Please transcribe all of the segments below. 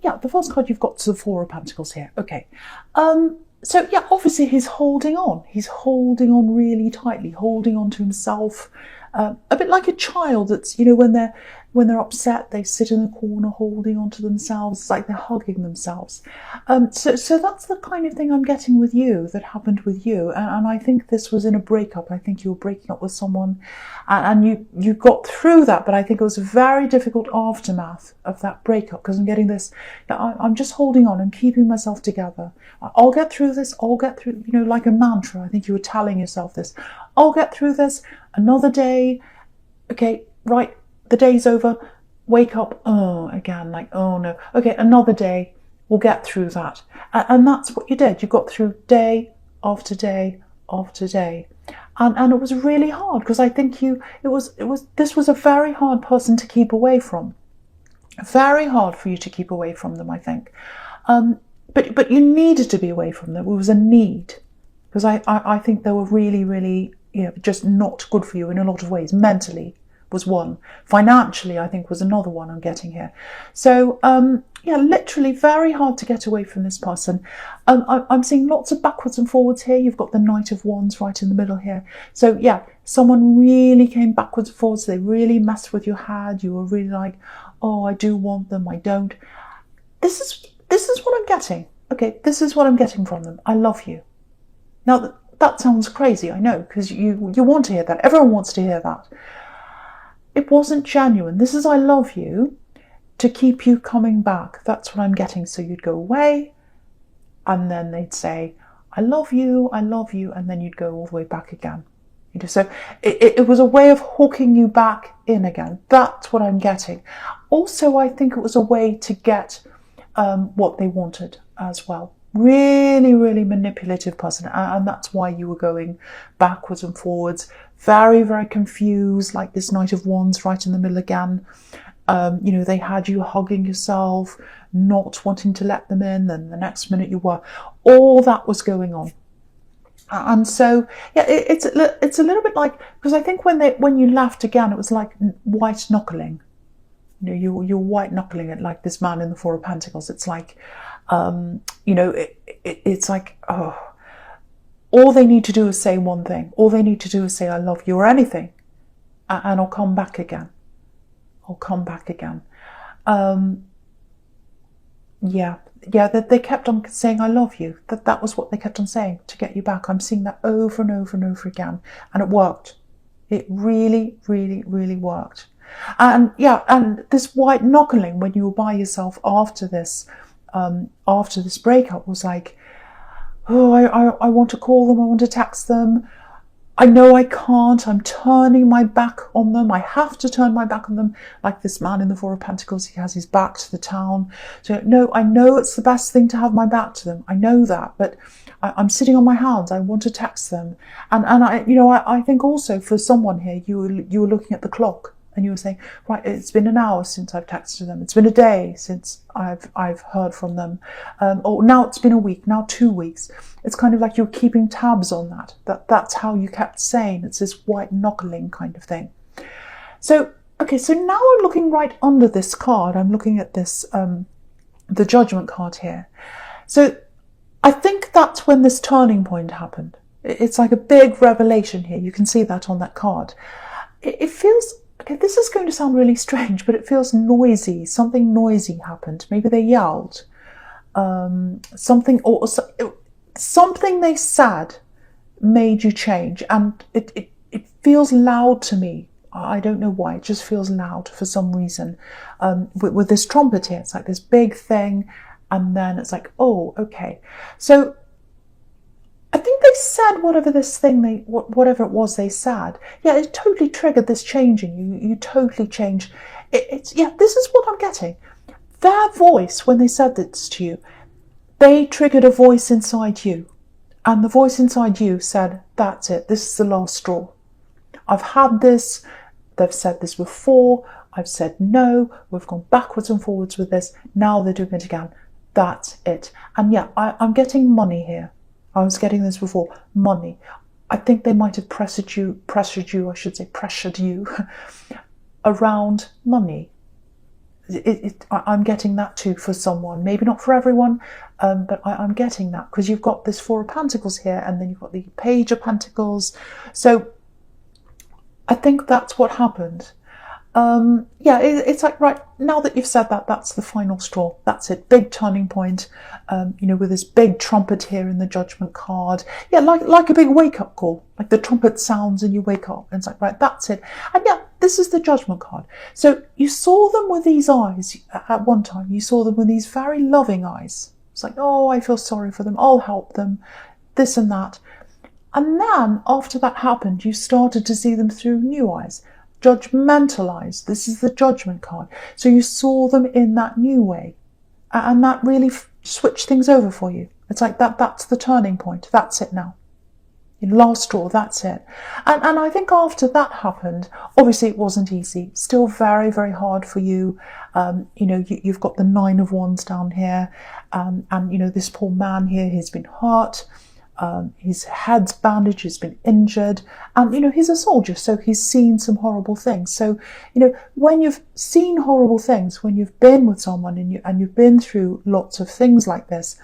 yeah, the first card you've got to the Four of Pentacles here. Okay. So yeah, obviously he's holding on. He's holding on really tightly, holding on to himself. A bit like a child that's, when they're upset, they sit in the corner holding on to themselves. It's like they're hugging themselves. So that's the kind of thing I'm getting with you, that happened with you. And I think this was in a breakup. I think you were breaking up with someone and you got through that. But I think it was a very difficult aftermath of that breakup, because I'm getting this, I'm just holding on and keeping myself together. I'll get through this. I'll get through, like a mantra. I think you were telling yourself this. I'll get through this. Another day. Okay, right. The day's over. Wake up. Oh, again, like, oh no. Okay, another day. We'll get through that. And that's what you did. You got through day after day after day. And it was really hard, because I think this was a very hard person to keep away from. Very hard for you to keep away from them, I think. But you needed to be away from them. It was a need, because I think they were really, really, just not good for you in a lot of ways. Mentally was one. Financially, I think, was another one I'm getting here. So, yeah, literally very hard to get away from this person. I'm seeing lots of backwards and forwards here. You've got the Knight of Wands right in the middle here. So, yeah, someone really came backwards and forwards. They really messed with your head. You were really like, oh, I do want them, I don't. This is what I'm getting. Okay, this is what I'm getting from them. I love you. Now, that sounds crazy, I know, because you want to hear that. Everyone wants to hear that. It wasn't genuine. This is I love you to keep you coming back. That's what I'm getting. So you'd go away and then they'd say, I love you, and then you'd go all the way back again. So it was a way of hooking you back in again. That's what I'm getting. Also, I think it was a way to get what they wanted as well. Really, really manipulative person. And that's why you were going backwards and forwards. Very, very confused, like this Knight of Wands right in the middle again. They had you hugging yourself, not wanting to let them in, and the next minute you were. All that was going on. And so, yeah, it's a little bit like, because I think when you left again, it was like white knuckling. You're white knuckling it like this man in the Four of Pentacles. It's like, it's like, oh, all they need to do is say one thing. All they need to do is say, I love you, or anything. And I'll come back again. That they kept on saying, I love you. That was what they kept on saying to get you back. I'm seeing that over and over and over again. And it worked. It really, really, really worked. And yeah, and this white knuckling when you were by yourself after this breakup was like, oh, I want to call them, I want to text them. I know I can't, I'm turning my back on them. I have to turn my back on them. Like this man in the Four of Pentacles, he has his back to the town. So no, I know it's the best thing to have my back to them. I know that, but I'm sitting on my hands. I want to text them. And I think also for someone here, you were looking at the clock. And you were saying, right, it's been an hour since I've texted them. It's been a day since I've heard from them. Or now it's been a week, now 2 weeks. It's kind of like you're keeping tabs on that. That's how you kept saying. It's this white knuckling kind of thing. So, okay, so now I'm looking right under this card. I'm looking at this, the Judgment card here. So I think that's when this turning point happened. It's like a big revelation here. You can see that on that card. It feels... Okay, this is going to sound really strange, but it feels noisy. Something noisy happened. Maybe they yelled. Something they said made you change. And it feels loud to me. I don't know why. It just feels loud for some reason. With this trumpet here, it's like this big thing. And then it's like, oh, okay. So I think they said whatever it was they said. Yeah, it totally triggered this change in you. You totally changed. This is what I'm getting. Their voice, when they said this to you, they triggered a voice inside you. And the voice inside you said, that's it. This is the last straw. I've had this. They've said this before. I've said no. We've gone backwards and forwards with this. Now they're doing it again. That's it. And yeah, I'm getting money here. I was getting this before, money. I think they might have pressured you around money. I'm getting that too for someone. Maybe not for everyone, but I'm getting that because you've got this Four of Pentacles here, and then you've got the Page of Pentacles. So I think that's what happened. Yeah, it's like, right, now that you've said that, that's the final straw. That's it. Big turning point, you know, with this big trumpet here in the Judgment card. Yeah, like a big wake-up call. Like the trumpet sounds and you wake up. And it's like, right, that's it. And yeah, this is the Judgment card. So you saw them with these eyes at one time. You saw them with these very loving eyes. It's like, oh, I feel sorry for them. I'll help them. This and that. And then, after that happened, you started to see them through new eyes. Judgmental eyes. This is the Judgment card. So you saw them in that new way. And that really switched things over for you. It's like that's the turning point. That's it now. Last straw, that's it. And I think after that happened, obviously it wasn't easy. Still very, very hard for you. You know, you've got the Nine of Wands down here. And, you know, this poor man here, he's been hurt. His head's bandaged, he's been injured, and you know, he's a soldier, so he's seen some horrible things. So, you know, when you've seen horrible things, when you've been with someone and you've been through lots of things like this,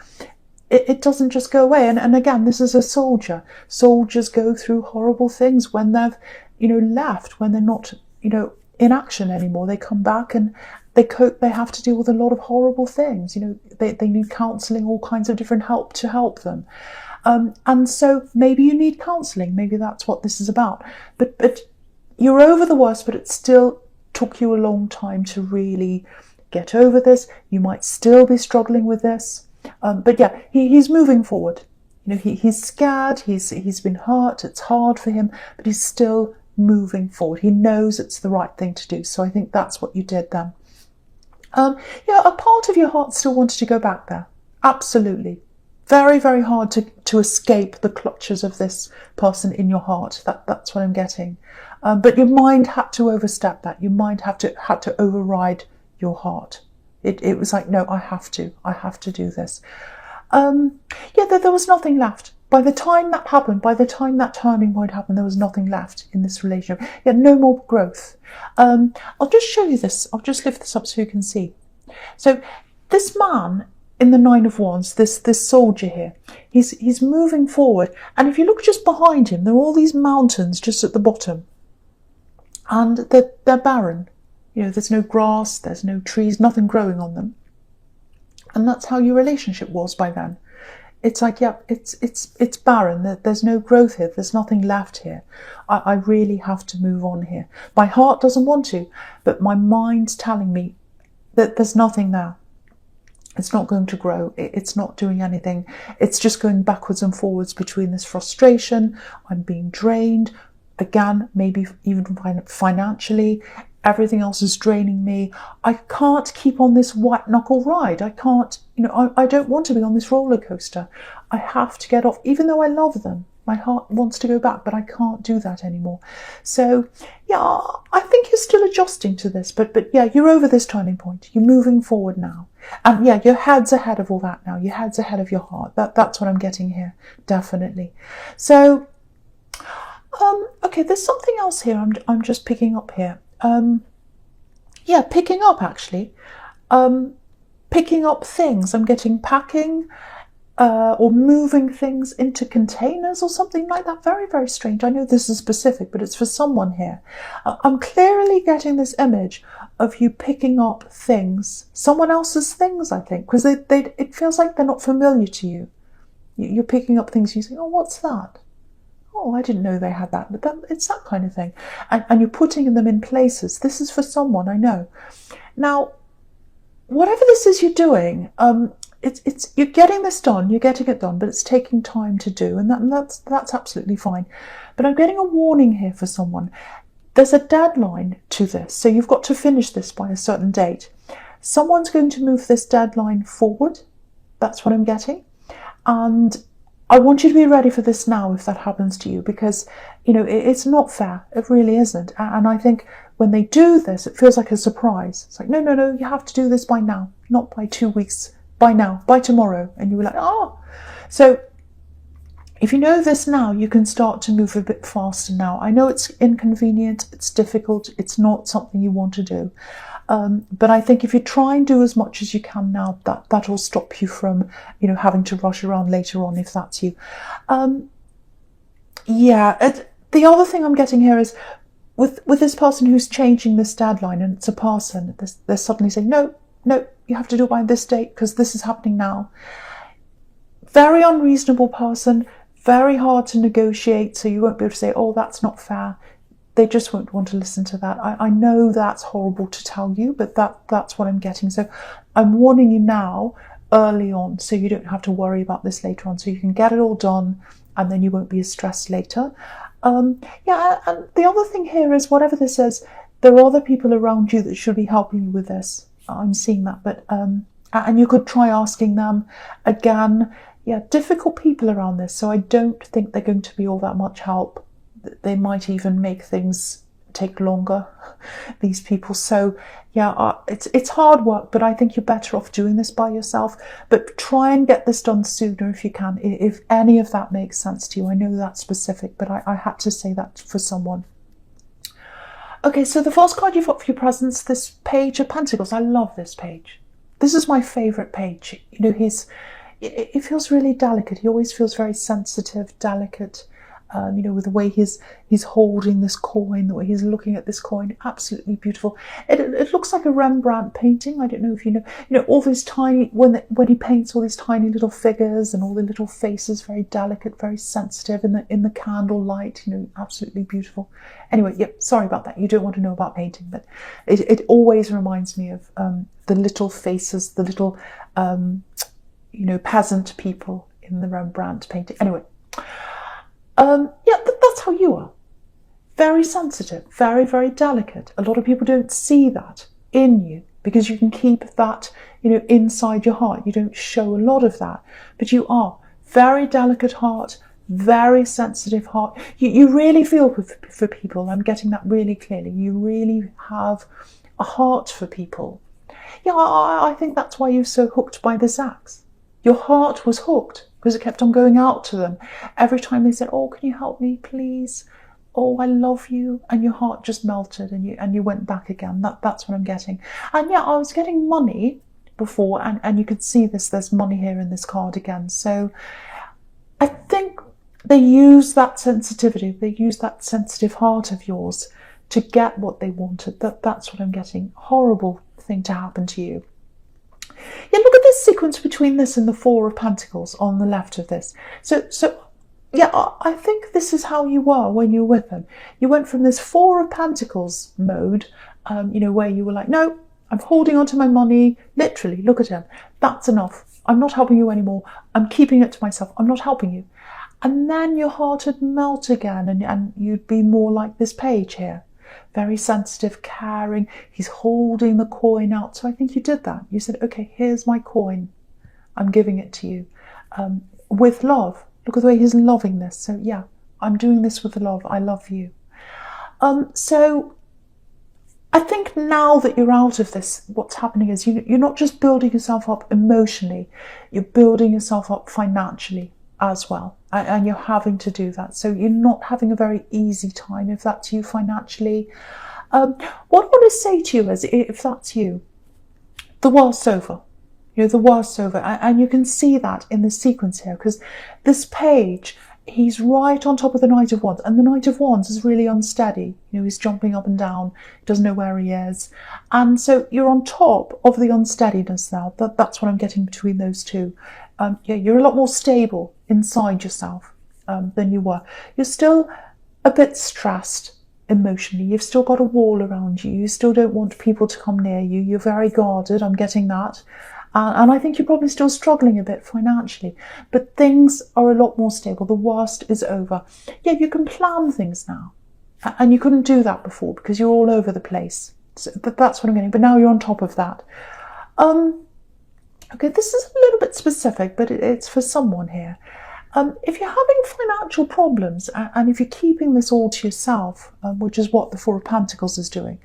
it doesn't just go away. And again, this is a soldier. Soldiers go through horrible things when they've, you know, left, when they're not, you know, in action anymore. They come back and they have to deal with a lot of horrible things. You know, they need counselling, all kinds of different help to help them. And so maybe you need counselling. Maybe that's what this is about. But you're over the worst, but it still took you a long time to really get over this. You might still be struggling with this. But yeah, he's moving forward. You know, he's scared. He's been hurt. It's hard for him, but he's still moving forward. He knows it's the right thing to do. So I think that's what you did then. Yeah, a part of your heart still wanted to go back there. Absolutely. Very, very hard to escape the clutches of this person in your heart. That's what I'm getting. But your mind had to overstep that. Your mind had to override your heart. It was like, no, I have to do this. Yeah, there was nothing left. By the time that happened, by the time that turning point happened, there was nothing left in this relationship. Yeah, no more growth. I'll just show you this. I'll just lift this up so you can see. So this man in the Nine of Wands, this soldier here, he's moving forward. And if you look just behind him, there are all these mountains just at the bottom. And they're barren. You know, there's no grass, there's no trees, nothing growing on them. And that's how your relationship was by then. It's like, yeah, it's barren. There's no growth here. There's nothing left here. I really have to move on here. My heart doesn't want to, but my mind's telling me that there's nothing there. It's not going to grow. It's not doing anything. It's just going backwards and forwards between this frustration. I'm being drained. Again, maybe even financially. Everything else is draining me. I can't keep on this white knuckle ride. I can't, you know, I don't want to be on this roller coaster. I have to get off, even though I love them. My heart wants to go back, but I can't do that anymore. So, yeah, I think you're still adjusting to this, but yeah, you're over this turning point. You're moving forward now. And yeah, your head's ahead of all that now. Your head's ahead of your heart. That's what I'm getting here, definitely. So, okay, there's something else here I'm just picking up here. Yeah, picking up actually. Picking up things. I'm getting packing. Or moving things into containers or something like that. Very, very strange. I know this is specific, but it's for someone here. I'm clearly getting this image of you picking up things, someone else's things, I think, because it feels like they're not familiar to you. You're picking up things, you say, oh, what's that? Oh, I didn't know they had that. But it's that kind of thing. And you're putting them in places. This is for someone, I know. Now, whatever this is you're doing, you're getting this done, you're getting it done, but it's taking time to do, and that's absolutely fine. But I'm getting a warning here for someone. There's a deadline to this, so you've got to finish this by a certain date. Someone's going to move this deadline forward. That's what I'm getting. And I want you to be ready for this now if that happens to you, because, you know, it's not fair. It really isn't. And I think when they do this, it feels like a surprise. It's like, no, you have to do this by now, not by 2 weeks. By now, by tomorrow. And you were like, oh. So if you know this now, you can start to move a bit faster now. I know it's inconvenient, it's difficult, it's not something you want to do. But I think if you try and do as much as you can now, that'll stop you from, having to rush around later on, if that's you. The other thing I'm getting here is with this person who's changing this deadline, and it's a person, they're suddenly saying, no, you have to do it by this date because this is happening now. Very unreasonable person, very hard to negotiate, so you won't be able to say, oh, that's not fair. They just won't want to listen to that. I know that's horrible to tell you, but that's what I'm getting. So I'm warning you now, early on, so you don't have to worry about this later on, so you can get it all done and then you won't be as stressed later. And the other thing here is, whatever this is, there are other people around you that should be helping you with this. I'm seeing that, but and you could try asking them again. Yeah, difficult people around this, so I don't think they're going to be all that much help. They might even make things take longer, these people. So yeah, it's hard work, but I think you're better off doing this by yourself. But try and get this done sooner if you can, if any of that makes sense to you. I know that's specific, but I had to say that for someone. Okay, so the first card you've got for your presents, this Page of Pentacles. I love this page. This is my favourite page. It feels really delicate. He always feels very sensitive, delicate. With the way he's holding this coin, the way he's looking at this coin, absolutely beautiful. It looks like a Rembrandt painting. I don't know if you know, all these tiny, when he paints all these tiny little figures and all the little faces, very delicate, very sensitive in the candle light, absolutely beautiful. Anyway, sorry about that. You don't want to know about painting, but it always reminds me of the little faces, the little, peasant people in the Rembrandt painting. Anyway. That's how you are. Very sensitive, very, very delicate. A lot of people don't see that in you because you can keep that, inside your heart. You don't show a lot of that, but you are very delicate heart, very sensitive heart. You really feel for people. I'm getting that really clearly. You really have a heart for people. Yeah, I think that's why you're so hooked by this axe. Your heart was hooked because it kept on going out to them. Every time they said, oh, can you help me, please? Oh, I love you. And your heart just melted and you went back again. That's what I'm getting. And yeah, I was getting money before, and you could see there's money here in this card again. So I think they use that sensitivity, they use that sensitive heart of yours to get what they wanted. That's what I'm getting. Horrible thing to happen to you. Yeah, look at this sequence between this and the Four of Pentacles on the left of this. So yeah, I think this is how you were when you were with them. You went from this Four of Pentacles mode, where you were like, no, I'm holding on to my money. Literally, look at him. That's enough. I'm not helping you anymore. I'm keeping it to myself. I'm not helping you. And then your heart would melt again, and you'd be more like this page here. Very sensitive, caring. He's holding the coin out. So I think you did that. You said, okay, here's my coin. I'm giving it to you with love. Look at the way he's loving this. So yeah, I'm doing this with love. I love you. So I think now that you're out of this, what's happening is you're not just building yourself up emotionally, you're building yourself up financially as well. And you're having to do that. So you're not having a very easy time if that's you financially. What I want to say to you is, if that's you, the worst's over. The worst's over. And you can see that in the sequence here, because this page, he's right on top of the Knight of Wands. And the Knight of Wands is really unsteady. He's jumping up and down. He doesn't know where he is. And so you're on top of the unsteadiness now. That's what I'm getting between those two. You're a lot more stable inside yourself than you were. You're still a bit stressed emotionally. You've still got a wall around you. You still don't want people to come near you. You're very guarded. I'm getting that. And I think you're probably still struggling a bit financially. But things are a lot more stable. The worst is over. Yeah, you can plan things now. And you couldn't do that before because you're all over the place. So that's what I'm getting. But now you're on top of that. Okay, this is a little bit specific, but it's for someone here. If you're having financial problems, and if you're keeping this all to yourself, which is what the Four of Pentacles is doing,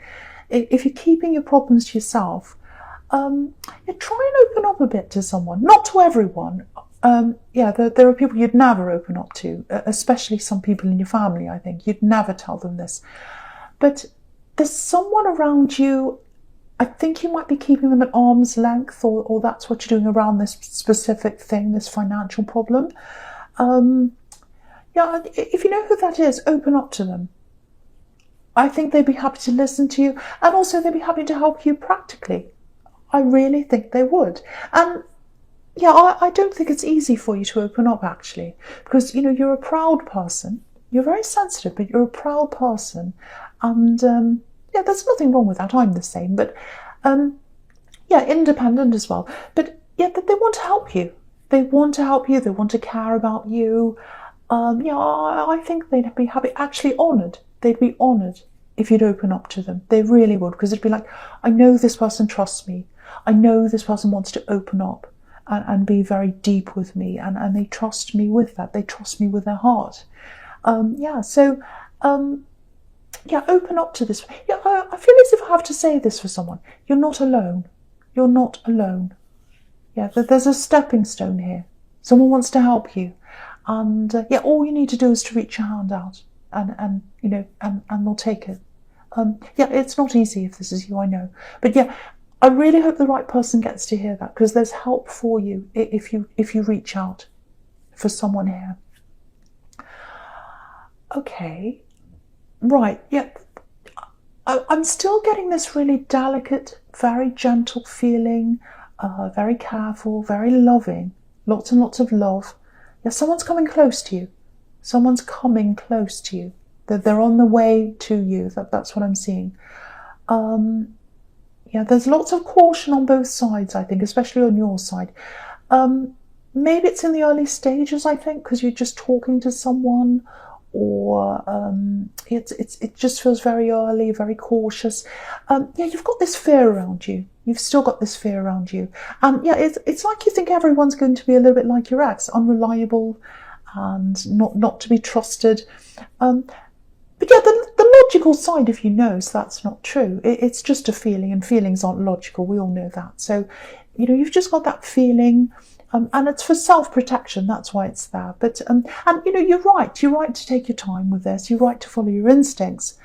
if you're keeping your problems to yourself, try and open up a bit to someone. Not to everyone. There are people you'd never open up to, especially some people in your family, I think. You'd never tell them this. But there's someone around you I think you might be keeping them at arm's length, or that's what you're doing around this specific thing, this financial problem. Yeah, if you know who that is, open up to them. I think they'd be happy to listen to you, and also they'd be happy to help you practically. I really think they would. And yeah, I don't think it's easy for you to open up, actually, because, you know, you're a proud person. You're very sensitive, but you're a proud person. And yeah, there's nothing wrong with that. I'm the same. But yeah, independent as well. But yeah, they want to help you. They want to help you. They want to care about you. Yeah, I think they'd be happy, actually honoured. They'd be honoured if you'd open up to them. They really would, because it'd be like, I know this person trusts me. I know this person wants to open up and be very deep with me, and they trust me with that. They trust me with their heart. Yeah, so yeah, open up to this. Yeah, I feel as if I have to say this for someone. You're not alone. You're not alone. Yeah, there's a stepping stone here. Someone wants to help you, and yeah, all you need to do is to reach your hand out, and you know, and they'll take it. Yeah, it's not easy if this is you, I know, but yeah, I really hope the right person gets to hear that, because there's help for you if you reach out for someone here. Okay, right, yeah, I'm still getting this really delicate, very gentle feeling, very careful, very loving, lots and lots of love. Yeah, someone's coming close to you. Someone's coming close to you. They're on the way to you. That's what I'm seeing. Yeah, there's lots of caution on both sides, I think, especially on your side. Maybe it's in the early stages, I think, because you're just talking to someone, or it just feels very early, very cautious. Yeah, you've got this fear around you. You've still got this fear around you. And yeah, it's like you think everyone's going to be a little bit like your ex, unreliable and not to be trusted. But yeah, the logical side of you knows that's not true. It's just a feeling, and feelings aren't logical. We all know that. So, you know, you've just got that feeling, and it's for self-protection. That's why it's there. But and you know, you're right. You're right to take your time with this. You're right to follow your instincts.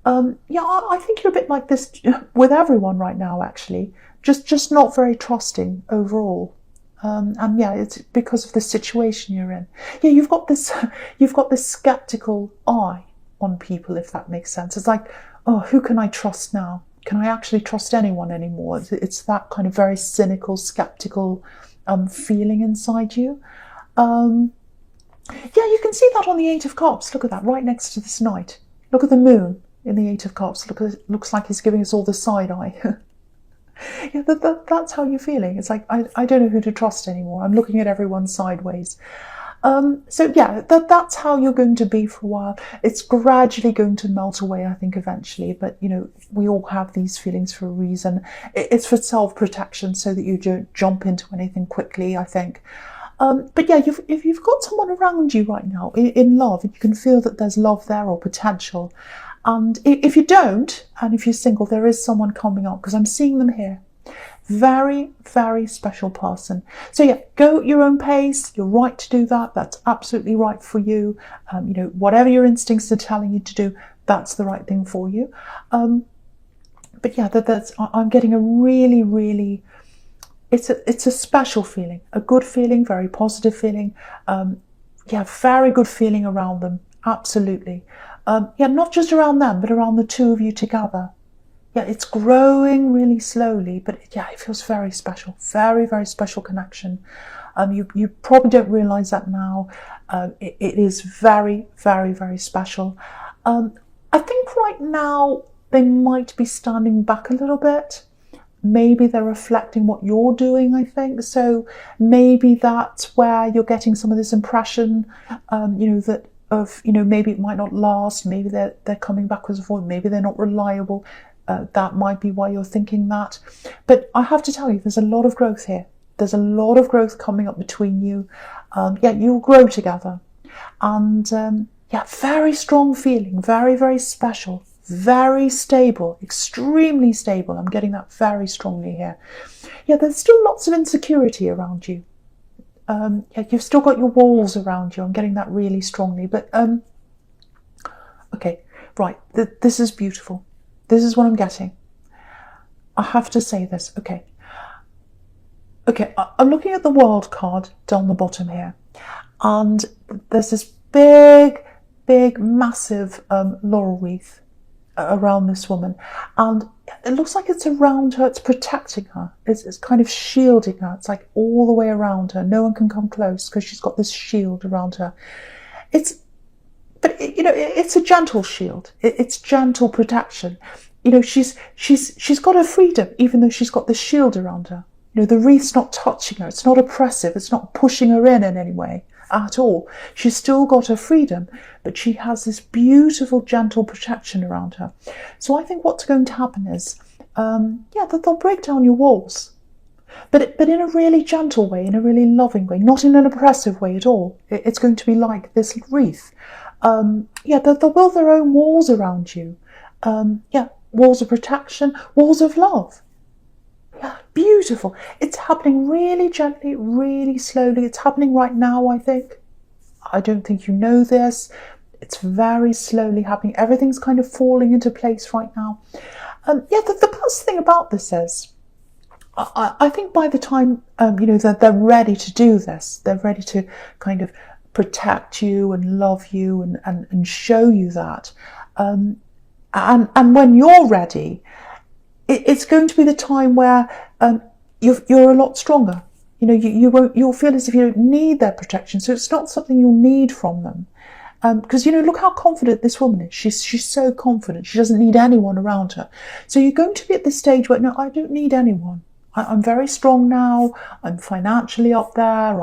Yeah, I think you're a bit like this with everyone right now, actually. Just not very trusting overall. And yeah, it's because of the situation you're in. Yeah, you've got this skeptical eye on people, if that makes sense. It's like, oh, who can I trust now? Can I actually trust anyone anymore? It's that kind of very cynical, skeptical feeling inside you. Yeah, you can see that on the Eight of Cups. Look at that, right next to this Knight. Look at the moon in the Eight of Cups. Looks like he's giving us all the side eye. Yeah, that's how you're feeling. It's like, I don't know who to trust anymore. I'm looking at everyone sideways. So yeah, that's how you're going to be for a while. It's gradually going to melt away, I think, eventually. But, you know, we all have these feelings for a reason. It's for self-protection, so that you don't jump into anything quickly, I think. But yeah, if you've got someone around you right now in love, and you can feel that there's love there or potential, and if you don't, and if you're single, there is someone coming up, because I'm seeing them here. Very, very special person. So yeah, go at your own pace. You're right to do that. That's absolutely right for you. You know, whatever your instincts are telling you to do, that's the right thing for you. But yeah, I'm getting a really, really, it's a special feeling, a good feeling, very positive feeling. Yeah, very good feeling around them. Absolutely. Yeah, not just around them, but around the two of you together. Yeah, it's growing really slowly, but yeah, it feels very special. Very, very special connection. You probably don't realise that now. It is very, very, very special. I think right now they might be standing back a little bit. Maybe they're reflecting what you're doing, I think. So maybe that's where you're getting some of this impression, you know, that of, you know, maybe it might not last. Maybe they're coming backwards and forwards. Maybe they're not reliable. That might be why you're thinking that. But I have to tell you, there's a lot of growth here. There's a lot of growth coming up between you. Yeah, you'll grow together. And yeah, very strong feeling, very, very special, very stable, extremely stable. I'm getting that very strongly here. Yeah, there's still lots of insecurity around you. Yeah, you've still got your walls around you. I'm getting that really strongly. But okay, right, this is beautiful. This is what I'm getting. I have to say this. Okay. I'm looking at the World card down the bottom here, and there's this big, massive laurel wreath around this woman, and it looks like it's around her. It's protecting her. It's kind of shielding her. It's like all the way around her. No one can come close because she's got this shield around her. But it's a gentle shield. It's gentle protection. She's got her freedom, even though she's got this shield around her. The wreath's not touching her. It's not oppressive. It's not pushing her in any way at all. She's still got her freedom, but she has this beautiful, gentle protection around her. So I think what's going to happen is, that they'll break down your walls, but in a really gentle way, in a really loving way, not in an oppressive way at all. It's going to be like this wreath. They'll build their own walls around you. Walls of protection, walls of love. Yeah, beautiful. It's happening really gently, really slowly. It's happening right now, I think. I don't think you know this. It's very slowly happening. Everything's kind of falling into place right now. The best thing about this is, I think by the time, that they're ready to do this, they're ready to kind of protect you and love you and show you that. And when you're ready, it's going to be the time where you're a lot stronger. You'll feel as if you don't need their protection. So it's not something you'll need from them. Because, look how confident this woman is. She's so confident. She doesn't need anyone around her. So you're going to be at this stage where, no, I don't need anyone. I'm very strong now. I'm financially up there.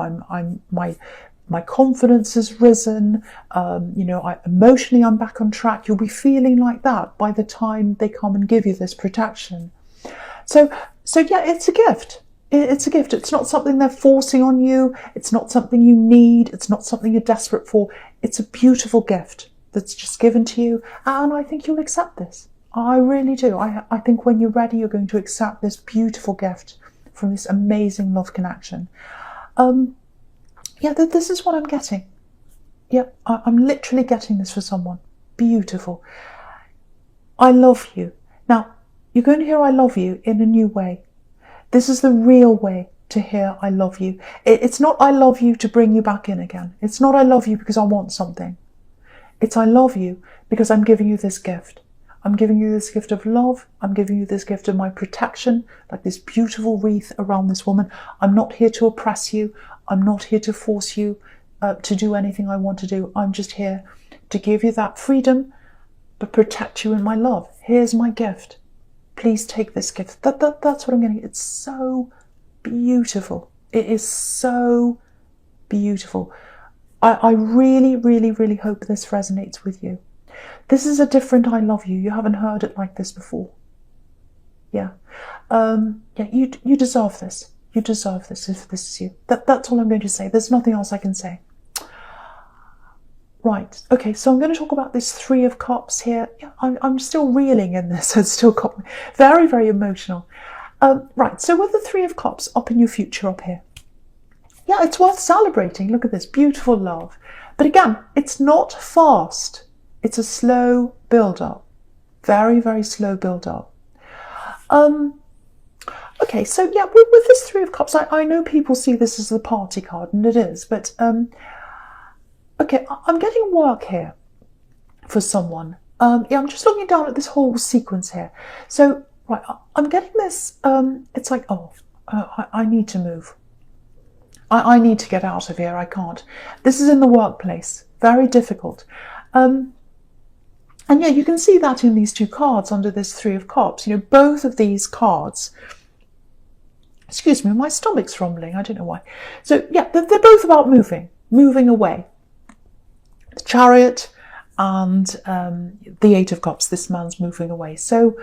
My confidence has risen. Emotionally, I'm back on track. You'll be feeling like that by the time they come and give you this protection. So yeah, it's a gift. It's a gift. It's not something they're forcing on you. It's not something you need. It's not something you're desperate for. It's a beautiful gift that's just given to you. And I think you'll accept this. I really do. I think when you're ready, you're going to accept this beautiful gift from this amazing love connection. This is what I'm getting. I'm literally getting this for someone. Beautiful. I love you. Now, you're going to hear I love you in a new way. This is the real way to hear I love you. It's not I love you to bring you back in again. It's not I love you because I want something. It's I love you because I'm giving you this gift. I'm giving you this gift of love. I'm giving you this gift of my protection, like this beautiful wreath around this woman. I'm not here to oppress you. I'm not here to force you to do anything I want to do. I'm just here to give you that freedom, but protect you in my love. Here's my gift. Please take this gift. That's what I'm getting. It's so beautiful. It is so beautiful. I really, really, really hope this resonates with you. This is a different I love you. You haven't heard it like this before. You deserve this. You deserve this if this is you. That's all I'm going to say. There's nothing else I can say. Right. Okay, so I'm going to talk about this Three of Cups here. I'm still reeling in this. It's still got me very, very emotional. Right, so with the Three of Cups up in your future up here. Yeah, it's worth celebrating. Look at this. Beautiful love. But again, it's not fast. It's a slow build-up. Very, very slow build-up. Okay, so yeah, with this Three of Cups, I know people see this as the party card, and it is, but okay, I'm getting work here for someone. I'm just looking down at this whole sequence here. So, right, I'm getting this, it's like, I need to move. I need to get out of here, I can't. This is in the workplace, very difficult. And yeah, you can see that in these two cards under this Three of Cups. Both of these cards, excuse me, my stomach's rumbling, I don't know why. So yeah, they're both about moving away. The Chariot and the Eight of Cups, this man's moving away. So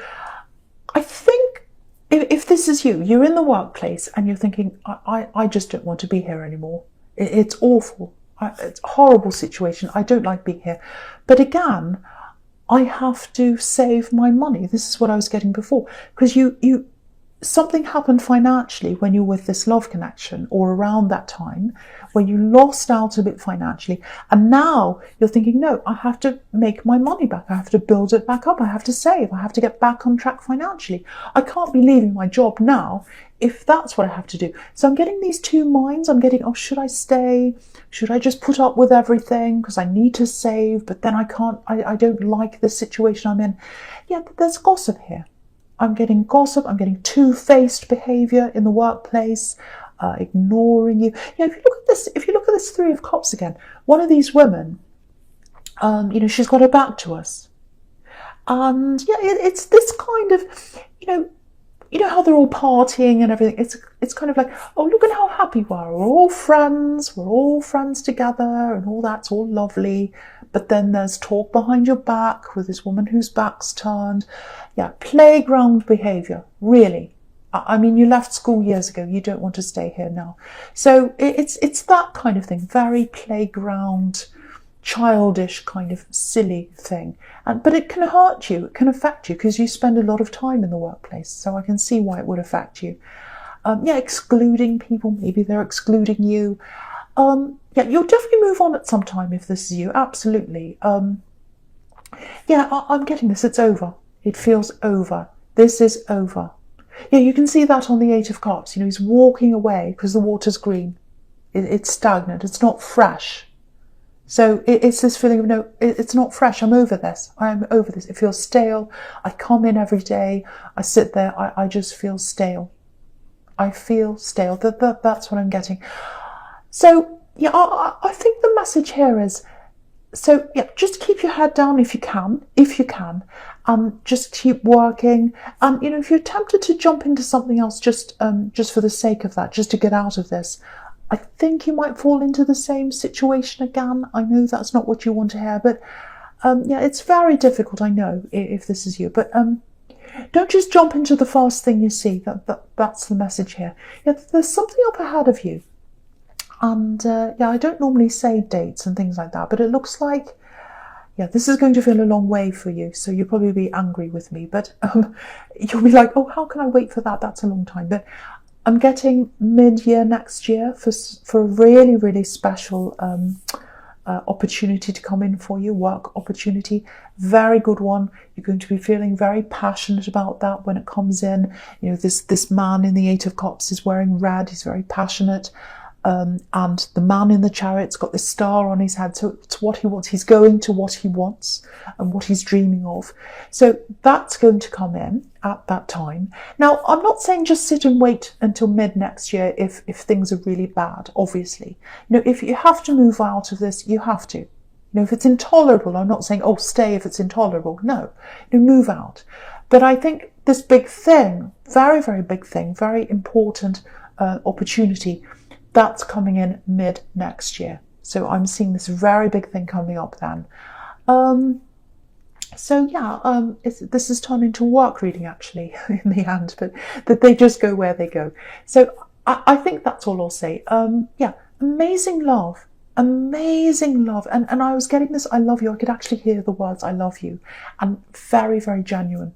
I think if this is you, you're in the workplace and you're thinking, I just don't want to be here anymore. It's awful. It's a horrible situation. I don't like being here. But again, I have to save my money. This is what I was getting before. Because you something happened financially when you're with this love connection, or around that time when you lost out a bit financially, and now you're thinking, no, I have to make my money back, I have to build it back up, I have to save, I have to get back on track financially. I can't be leaving my job now if that's what I have to do. So I'm getting these two minds. I'm getting, oh, should I stay? Should I just put up with everything because I need to save, but then I can't, I don't like the situation I'm in. Yeah, there's gossip here. I'm getting gossip, I'm getting two-faced behaviour in the workplace, ignoring you. Yeah, if you look at this Three of Cups again, one of these women, she's got her back to us. And yeah, it's this kind of, you know how they're all partying and everything. It's kind of like, oh, look at how happy we are. We're all friends together, and all that's all lovely. But then there's talk behind your back with this woman whose back's turned. Yeah, playground behaviour, really. I mean, you left school years ago. You don't want to stay here now. So it's that kind of thing, very playground, childish kind of silly thing. But it can hurt you, it can affect you, because you spend a lot of time in the workplace. So I can see why it would affect you. Excluding people, maybe they're excluding you. You'll definitely move on at some time if this is you, absolutely. I'm getting this, it's over. It feels over. This is over. Yeah, you can see that on the Eight of Cups. He's walking away because the water's green. It's stagnant, it's not fresh. So it's this feeling of, no, it's not fresh. I'm over this. I'm over this. It feels stale. I come in every day. I sit there. I just feel stale. I feel stale. That's what I'm getting. So, yeah, I think the message here is, so, yeah, just keep your head down if you can. Just keep working. If you're tempted to jump into something else just for the sake of that, just to get out of this, I think you might fall into the same situation again. I know that's not what you want to hear, but it's very difficult, I know, if this is you. But don't just jump into the first thing you see. That's the message here. Yeah, there's something up ahead of you. And I don't normally say dates and things like that, but it looks like, this is going to feel a long way for you. So you'll probably be angry with me, but you'll be like, oh, how can I wait for that? That's a long time. But I'm getting mid-year next year for a really, really special opportunity to come in for you, work opportunity. Very good one. You're going to be feeling very passionate about that when it comes in. This man in the Eight of Cups is wearing red. He's very passionate. And the man in the chariot's got this star on his head, so it's what he wants. He's going to what he wants and what he's dreaming of. So that's going to come in at that time. Now, I'm not saying just sit and wait until mid next year if things are really bad, obviously. If you have to move out of this, you have to. If it's intolerable, I'm not saying, oh, stay if it's intolerable. No, move out. But I think this big thing, very, very big thing, very important opportunity, that's coming in mid next year. So I'm seeing this very big thing coming up then. This has turned into work reading actually in the end, but that they just go where they go. So I think that's all I'll say. Amazing love. Amazing love. And I was getting this, I love you. I could actually hear the words, I love you. And very, very genuine.